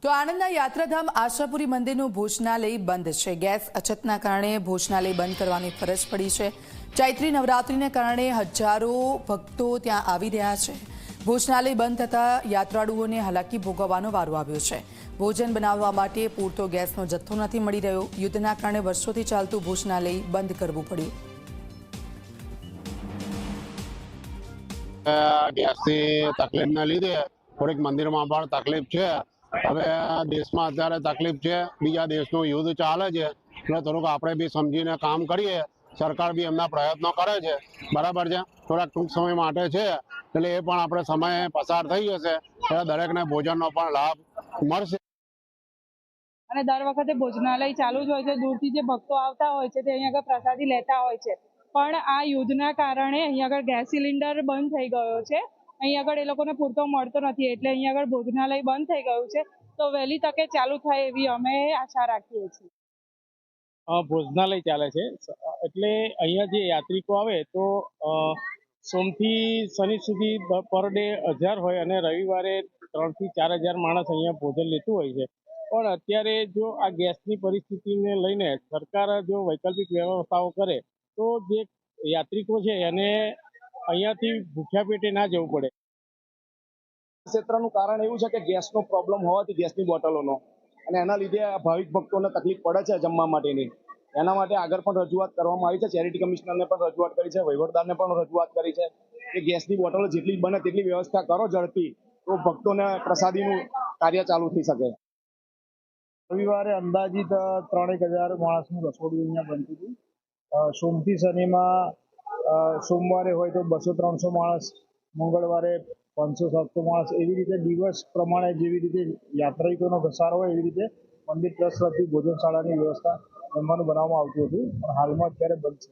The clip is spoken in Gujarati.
તો આણંદના યાત્રાધામ આશાપુરી મંદિરનું ભોજનાલય બંધ છે। ગેસ અછતના કારણે ભોજનાલય બંધ કરવાની ફરજ પડી છે। ચૈત્રી નવરાત્રિને કારણે હજારો ભક્તો ત્યાં આવી રહ્યા છે। ભોજનાલય બંધ થતાં યાત્રાળુઓને હાલાકી ભોગવવાનો વારો આવ્યો છે। ભોજન બનાવવા માટે પૂરતો ગેસનો જથ્થો નથી મળી રહ્યો। યુદ્ધના કારણે વર્ષોથી ચાલતું ભોજનાલય બંધ કરવું પડ્યું। ગેસની તકલીફને લીધે થોડીક મંદિરમાં પણ તકલીફ છે। હવે દેશમાં અત્યારે તકલીફ છે, બીજા દેશનું યુદ્ધ ચાલે છે, એટલે થોડુંક આપણે બી સમજીને કામ કરીએ। સરકાર બી એમના પ્રયત્નો કરે છે, બરાબર છે। થોડાક ટૂંક સમય માટે છે, એટલે એ પણ આપણે સમય પસાર થઈ જશે, એટલે દરેકને ભોજનનો પણ લાભ મળશે। અને દર વખતે ભોજનાલય ચાલુ જ હોય છે। દૂરથી જે ભક્તો આવતા હોય છે તે અહીંયા આગળ પ્રસાદી લેતા હોય છે, પણ આ યુદ્ધના કારણે અહીંયા આગળ ગેસ સિલિન્ડર બંધ થઈ ગયો છે। અહીંયા આગળ એ લોકોને પૂરતો મળતો નથી, એટલે અહીંયા આગળ ભોજનાલય બંધ થઈ ગયું છે। તો વહેલી તકે ચાલુ થાય એવી અમે આશા રાખીએ છીએ। ભોજનાલય ચાલે છે, એટલે અહીંયા જે યાત્રિકો આવે તો સોમથી શનિ સુધી પર ડે 1000 હોય અને રવિવારે 3 થી 4000 માણસ અહીંયા ભોજન લેતું હોય છે। પણ અત્યારે જો આ ગેસની પરિસ્થિતિને લઈને સરકાર જો વૈકલ્પિક વ્યવસ્થાઓ કરે તો જે યાત્રિકો છે એને અહીંયાથી ભૂખ્યા પેટે ના જવું પડે। ક્ષેત્રનું કારણ એવું છે કે ગેસનો પ્રોબ્લેમ હોવાથી ગેસની બોટલોનો, અને એના લીધે ભાવિક ભક્તોને તકલીફ પડે છે જમવા માટેની। એના માટે આગળ પણ રજૂઆત કરવામાં આવી છે। ચેરિટી કમિશનરને પણ રજૂઆત કરી છે, વહીવટદારને પણ રજૂઆત કરી છે કે ગેસની બોટલો જેટલી બને તેટલી વ્યવસ્થા કરો ઝડપી, તો ભક્તોને પ્રસાદીનું કાર્ય ચાલુ થઈ શકે। રવિવારે અંદાજિત 3000 માણસનું રસોડું અહીંયા બનતું હતું। સોમથી શનિમાં સોમવારે હોય તો 200-300 માણસ, મંગળવારે 500-700 માણસ, એવી રીતે દિવસ પ્રમાણે જેવી રીતે યાત્રિકોનો ઘસારો હોય એવી રીતે મંદિર ટ્રસ્ટ તરફથી ભોજનશાળાની વ્યવસ્થા જમવાનું બનાવવામાં આવતું હતું, પણ હાલમાં અત્યારે બંધ છે।